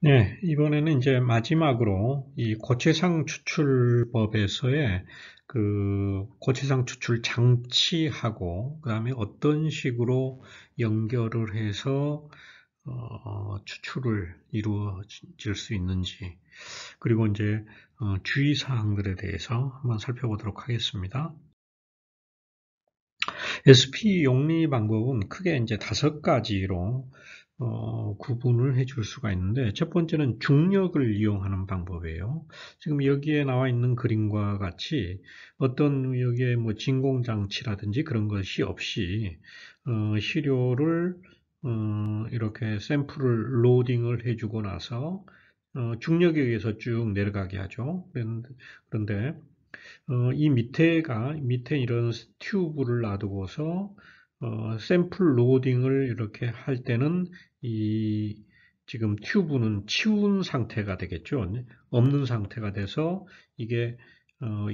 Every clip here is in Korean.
네, 이번에는 이제 마지막으로 이 고체상 추출법에서의 그 고체상 추출 장치하고 그다음에 어떤 식으로 연결을 해서 추출을 이루어질 수 있는지 그리고 이제 주의 사항들에 대해서 한번 살펴보도록 하겠습니다. SP 용리 방법은 크게 이제 5가지로 구분을 해줄 수가 있는데, 첫 번째는 중력을 이용하는 방법이에요. 지금 여기에 나와 있는 그림과 같이 어떤 여기에 뭐 진공장치라든지 그런 것이 없이 시료를 이렇게 샘플을 로딩을 해주고 나서 중력에 의해서 쭉 내려가게 하죠. 그런데 이 밑에 이런 튜브를 놔두고서 샘플 로딩을 이렇게 할 때는 이 지금 튜브는 치운 상태가 되겠죠. 없는 상태가 돼서 이게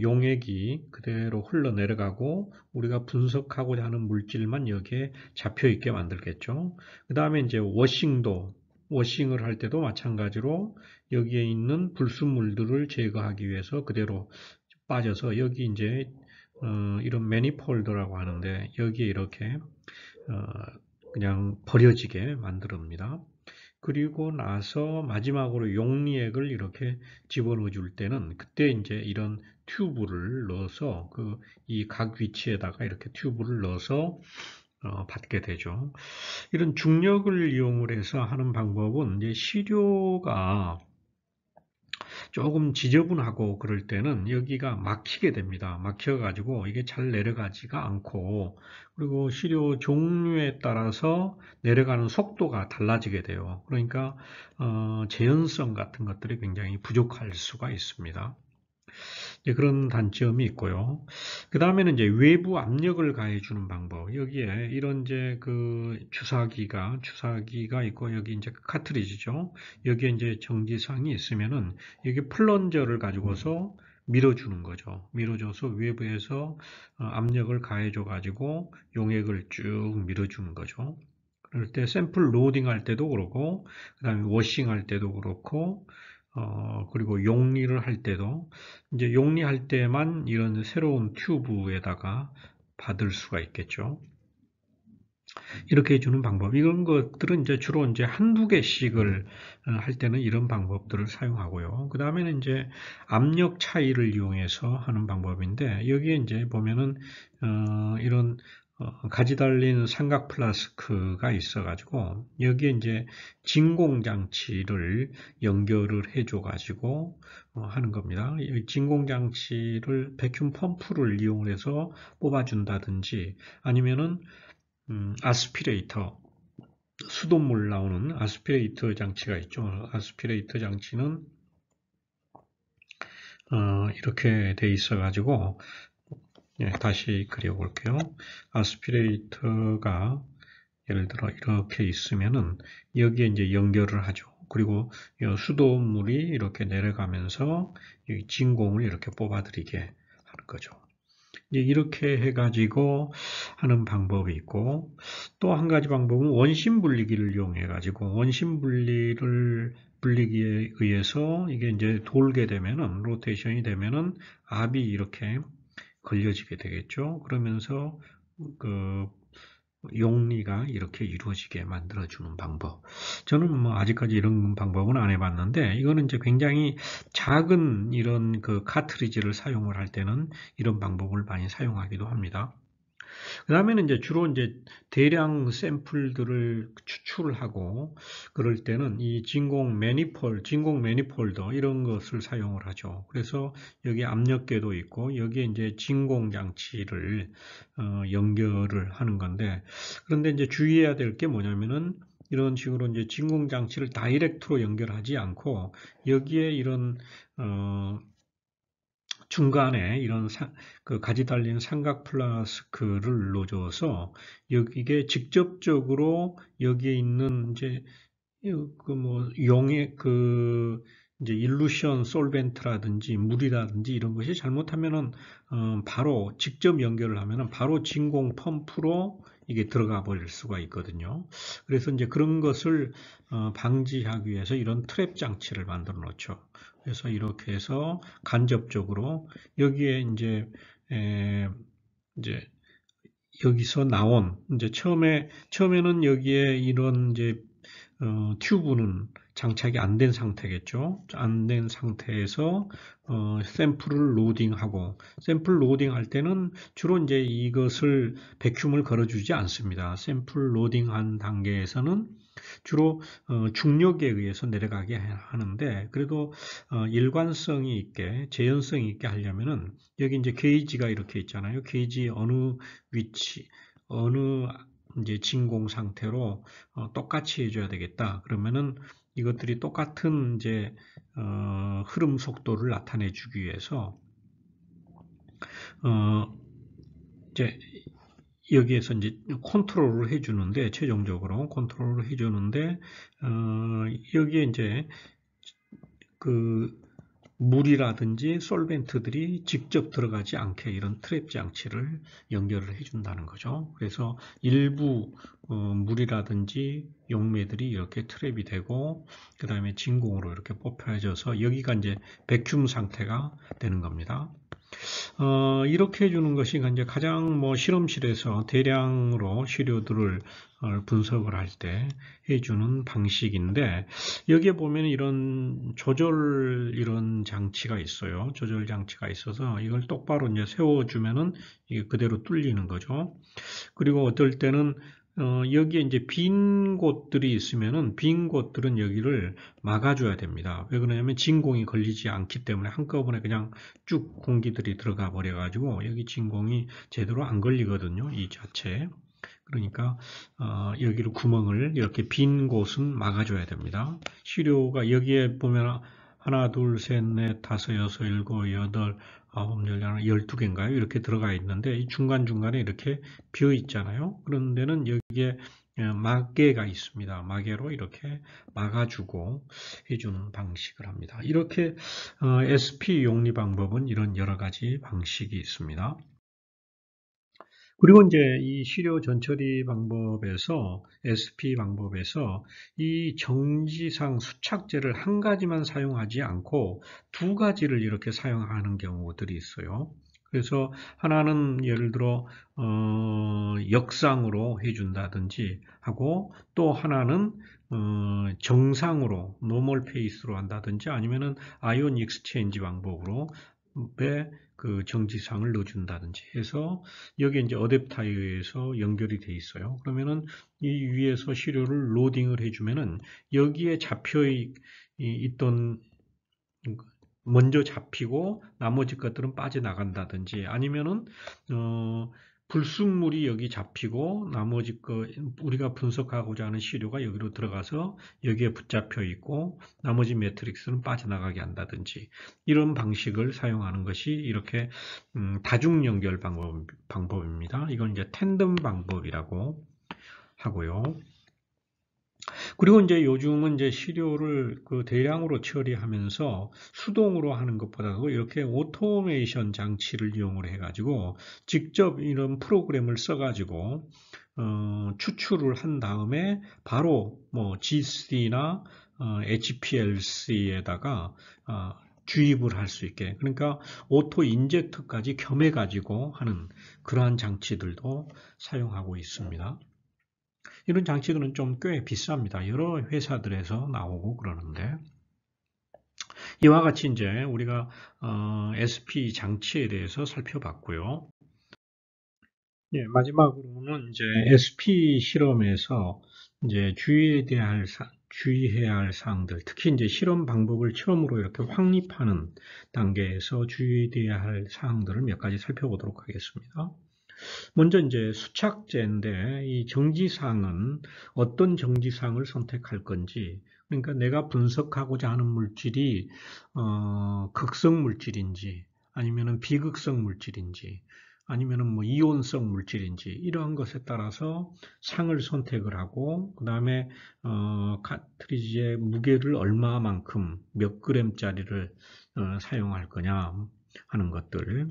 용액이 그대로 흘러내려가고 우리가 분석하고자 하는 물질만 여기에 잡혀 있게 만들겠죠. 그 다음에 이제 워싱을 할 때도 마찬가지로 여기에 있는 불순물들을 제거하기 위해서 그대로 빠져서 여기 이제 이런 매니폴더라고 하는데 여기에 이렇게 어, 그냥 버려지게 만듭니다. 그리고 나서 마지막으로 용리액을 이렇게 집어넣어 줄 때는 그때 이제 이런 튜브를 넣어서 그 이 각 위치에다가 이렇게 튜브를 넣어서 받게 되죠. 이런 중력을 이용을 해서 하는 방법은 이제 시료가 조금 지저분하고 그럴 때는 여기가 막히게 됩니다. 막혀가지고 이게 잘 내려가지가 않고 그리고 시료 종류에 따라서 내려가는 속도가 달라지게 돼요. 그러니까 재현성 같은 것들이 굉장히 부족할 수가 있습니다. 그런 단점이 있고요. 그 다음에는 이제 외부 압력을 가해주는 방법. 여기에 이런 이제 그 주사기가 있고 여기 이제 카트리지죠. 여기에 이제 정지상이 있으면은 여기 플런저를 가지고서 밀어주는 거죠. 밀어줘서 외부에서 압력을 가해줘 가지고 용액을 쭉 밀어주는 거죠. 그럴 때 샘플 로딩 할 때도 그렇고, 그 다음에 워싱 할 때도 그렇고, 그리고 용리를 할 때도, 이제 용리할 때만 이런 새로운 튜브에다가 받을 수가 있겠죠. 이렇게 해주는 방법. 이런 것들은 이제 주로 이제 한두 개씩을 할 때는 이런 방법들을 사용하고요. 그 다음에는 이제 압력 차이를 이용해서 하는 방법인데, 여기에 이제 보면은, 이런 가지 달린 삼각 플라스크가 있어가지고, 여기에 이제 진공장치를 연결을 해줘가지고, 하는 겁니다. 이 진공장치를 베큐um 펌프를 이용해서 뽑아준다든지, 아니면은 아스피레이터, 수돗물 나오는 아스피레이터 장치가 있죠. 아스피레이터 장치는 이렇게 돼 있어 가지고 다시 그려볼게요. 아스피레이터가 예를 들어 이렇게 있으면은 여기에 이제 연결을 하죠. 그리고 수돗물이 이렇게 내려가면서 이 진공을 이렇게 뽑아들이게 하는 거죠. 이렇게 해가지고 하는 방법이 있고, 또 한 가지 방법은 원심 분리기를 이용해 가지고 분리기에 의해서 이게 이제 돌게 되면은 로테이션이 되면은 압이 이렇게 걸려지게 되겠죠. 그러면서 그 용리가 이렇게 이루어지게 만들어주는 방법. 저는 뭐 아직까지 이런 방법은 안 해봤는데, 이거는 이제 굉장히 작은 이런 그 카트리지를 사용을 할 때는 이런 방법을 많이 사용하기도 합니다. 그 다음에는 이제 주로 이제 대량 샘플들을 추출을 하고 그럴 때는 이 진공 매니폴더 이런 것을 사용을 하죠. 그래서 여기 압력계도 있고 여기에 이제 진공 장치를 연결을 하는 건데 그런데 이제 주의해야 될 게 뭐냐면은 이런 식으로 이제 진공 장치를 다이렉트로 연결하지 않고 여기에 이런 중간에 이런 그 가지 달린 삼각 플라스크를 넣어줘서 이게 직접적으로 여기에 있는 이제 그 뭐 용액 그 이제 일루션 솔벤트라든지 물이라든지 이런 것이 잘못하면은 바로 직접 연결을 하면은 바로 진공 펌프로 이게 들어가 버릴 수가 있거든요. 그래서 이제 그런 것을 방지하기 위해서 이런 트랩 장치를 만들어 놓죠. 그래서 이렇게 해서 간접적으로 여기에 이제 여기서 나온 이제 처음에는 여기에 이런 이제 튜브는 장착이 안 된 상태겠죠. 안 된 상태에서 샘플을 로딩하고 샘플 로딩할 때는 주로 이제 이것을 백큐음을 걸어주지 않습니다. 샘플 로딩한 단계에서는 주로 중력에 의해서 내려가게 하는데 그래도 일관성이 있게 재현성이 있게 하려면은 여기 이제 게이지가 이렇게 있잖아요. 게이지 어느 위치 어느 이제 진공 상태로 똑같이 해줘야 되겠다. 그러면은 이것들이 똑같은 이제 흐름 속도를 나타내 주기 위해서 어, 이제 여기에서 이제 컨트롤을 해주는데 최종적으로 컨트롤을 해주는데 여기에 이제 그 물이라든지 솔벤트들이 직접 들어가지 않게 이런 트랩 장치를 연결을 해준다는 거죠. 그래서 일부 물이라든지 용매들이 이렇게 트랩이 되고 그 다음에 진공으로 이렇게 뽑혀져서 여기가 이제 백큐մ 상태가 되는 겁니다. 이렇게 해주는 것이 이제 가장 뭐 실험실에서 대량으로 시료들을 분석을 할 때 해주는 방식인데 여기에 보면 이런 이런 장치가 있어요. 조절 장치가 있어서 이걸 똑바로 이제 세워주면은 이게 그대로 뚫리는 거죠. 그리고 어떨 때는 여기에 이제 빈 곳들이 있으면은 빈 곳들은 여기를 막아줘야 됩니다. 왜 그러냐면 진공이 걸리지 않기 때문에 한꺼번에 그냥 쭉 공기들이 들어가 버려가지고 여기 진공이 제대로 안 걸리거든요. 이 자체에. 그러니까 여기를 구멍을 이렇게 빈 곳은 막아줘야 됩니다. 시료가 여기에 보면 하나, 둘, 셋, 넷, 다섯, 여섯, 일곱, 여덟, 아홉, 열, 12개인가요? 이렇게 들어가 있는데 이 중간중간에 이렇게 비어 있잖아요. 그런 데는 여기에 마개가 있습니다. 마개로 이렇게 막아주고 해주는 방식을 합니다. 이렇게 SP 용리 방법은 이런 여러 가지 방식이 있습니다. 그리고 이제 이 시료 전처리 방법에서 SP 방법에서 이 정지상 수착제를 한 가지만 사용하지 않고 두 가지를 이렇게 사용하는 경우들이 있어요. 그래서 하나는 예를 들어 역상으로 해준다든지 하고 또 하나는 정상으로 노멀 페이스로 한다든지 아니면은 아이온 익스체인지 방법으로 그 정지상을 넣어준다든지 해서 여기 이제 어댑터에서 연결이 돼 있어요. 그러면은 이 위에서 시료를 로딩을 해주면은 여기에 잡혀 있던 먼저 잡히고 나머지 것들은 빠져나간다든지 아니면은 불순물이 여기 잡히고 나머지 거 우리가 분석하고자 하는 시료가 여기로 들어가서 여기에 붙잡혀 있고 나머지 매트릭스는 빠져나가게 한다든지 이런 방식을 사용하는 것이 이렇게 다중 연결 방법입니다. 이건 이제 텐덤 방법이라고 하고요. 그리고 이제 요즘은 이제 시료를 그 대량으로 처리하면서 수동으로 하는 것보다도 이렇게 오토메이션 장치를 이용을 해가지고 직접 이런 프로그램을 써가지고 추출을 한 다음에 바로 뭐 GC나 HPLC에다가 주입을 할 수 있게 그러니까 오토 인젝터까지 겸해 가지고 하는 그러한 장치들도 사용하고 있습니다. 이런 장치들은 좀 꽤 비쌉니다. 여러 회사들에서 나오고 그러는데 이와 같이 이제 우리가 SP 장치에 대해서 살펴봤고요. 예, 마지막으로는 이제 SP 실험에서 이제 주의해야 할 사항들, 특히 이제 실험 방법을 처음으로 이렇게 확립하는 단계에서 주의해야 할 사항들을 몇 가지 살펴보도록 하겠습니다. 먼저 이제 수착제인데 이 정지상은 어떤 정지상을 선택할 건지 그러니까 내가 분석하고자 하는 물질이 극성 물질인지 아니면은 비극성 물질인지 아니면은 뭐 이온성 물질인지 이러한 것에 따라서 상을 선택을 하고 그 다음에 카트리지의 무게를 얼마만큼 몇 그램짜리를 사용할 거냐 하는 것들,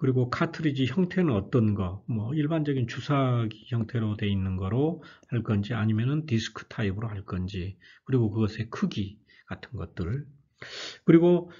그리고 카트리지 형태는 어떤 거, 뭐 일반적인 주사기 형태로 되어 있는 거로 할 건지 아니면은 디스크 타입으로 할 건지, 그리고 그것의 크기 같은 것들, 그리고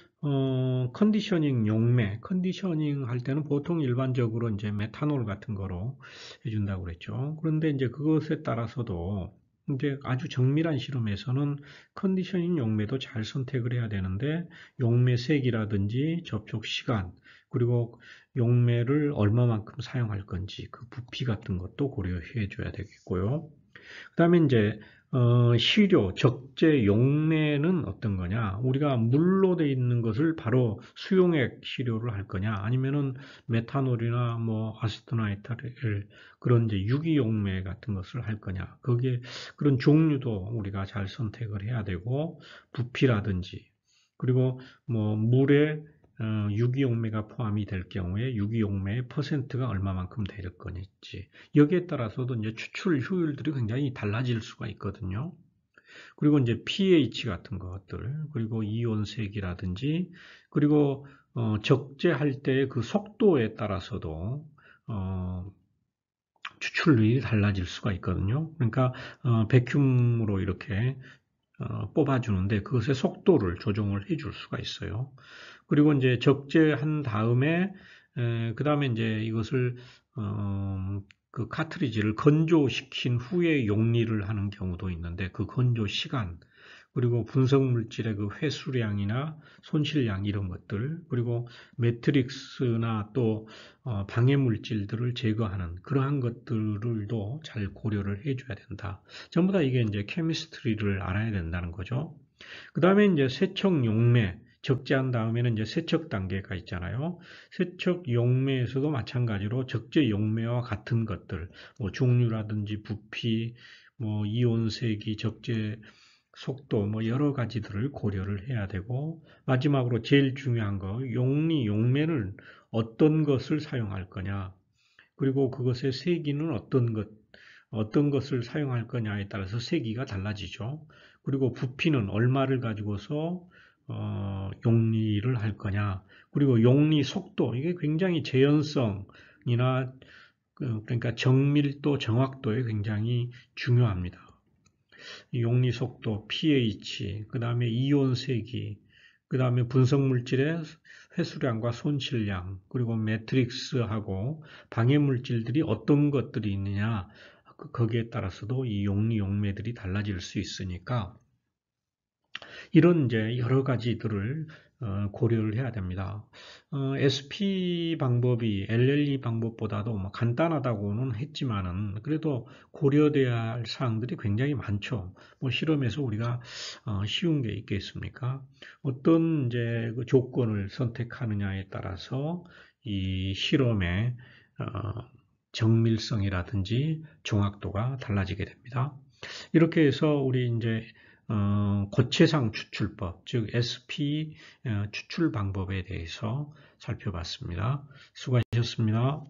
컨디셔닝 용매, 컨디셔닝 할 때는 보통 일반적으로 이제 메탄올 같은 거로 해준다고 그랬죠. 그런데 이제 그것에 따라서도 이제 아주 정밀한 실험에서는 컨디셔닝 용매도 잘 선택을 해야 되는데, 용매 색이라든지 접촉 시간, 그리고 용매를 얼마만큼 사용할 건지 그 부피 같은 것도 고려해 줘야 되겠고요. 그 다음에 이제 시료, 적재 용매는 어떤 거냐? 우리가 물로 돼 있는 것을 바로 수용액 시료를 할 거냐? 아니면은 메탄올이나 뭐 아세토나이트를 그런 이제 유기 용매 같은 것을 할 거냐? 거기에 그런 종류도 우리가 잘 선택을 해야 되고, 부피라든지, 그리고 뭐 물에 유기용매가 포함이 될 경우에 유기용매의 퍼센트가 얼마만큼 될 건지, 여기에 따라서도 이제 추출 효율들이 굉장히 달라질 수가 있거든요. 그리고 이제 pH 같은 것들, 그리고 이온색이라든지, 그리고 적재할 때의 그 속도에 따라서도 추출률이 달라질 수가 있거든요. 그러니까 백큐음으로 이렇게 뽑아주는데 그것의 속도를 조정을 해줄 수가 있어요. 그리고 이제 적재한 다음에 그 다음에 이제 이것을 그 카트리지를 건조시킨 후에 용리를 하는 경우도 있는데, 그 건조 시간, 그리고 분석 물질의 그 회수량이나 손실량 이런 것들, 그리고 매트릭스나 또 방해 물질들을 제거하는 그러한 것들도 잘 고려를 해줘야 된다. 전부 다 이게 이제 케미스트리를 알아야 된다는 거죠. 그 다음에 이제 세척 용매, 적재한 다음에는 이제 세척 단계가 있잖아요. 세척 용매에서도 마찬가지로 적재 용매와 같은 것들, 뭐 종류라든지 부피, 뭐 이온세기, 적재 속도, 뭐 여러 가지들을 고려를 해야 되고, 마지막으로 제일 중요한 거, 용리, 용매는 어떤 것을 사용할 거냐, 그리고 그것의 세기는 어떤 것을 사용할 거냐에 따라서 세기가 달라지죠. 그리고 부피는 얼마를 가지고서 용리를 할 거냐, 그리고 용리 속도, 이게 굉장히 재현성이나 그러니까 정밀도, 정확도에 굉장히 중요합니다. 용리 속도, pH, 그 다음에 이온 세기, 그 다음에 분석 물질의 회수량과 손실량, 그리고 매트릭스하고 방해 물질들이 어떤 것들이 있느냐, 거기에 따라서도 이 용리, 용매들이 달라질 수 있으니까 이런 이제 여러 가지들을 고려를 해야 됩니다. SP 방법이 LLE 방법보다도 뭐 간단하다고는 했지만은 그래도 고려돼야 할 사항들이 굉장히 많죠. 뭐 실험에서 우리가 쉬운 게 있겠습니까? 어떤 이제 그 조건을 선택하느냐에 따라서 이 실험의 정밀성이라든지 정확도가 달라지게 됩니다. 이렇게 해서 우리 이제 고체상 추출법, 즉 SP 추출 방법에 대해서 살펴봤습니다. 수고하셨습니다.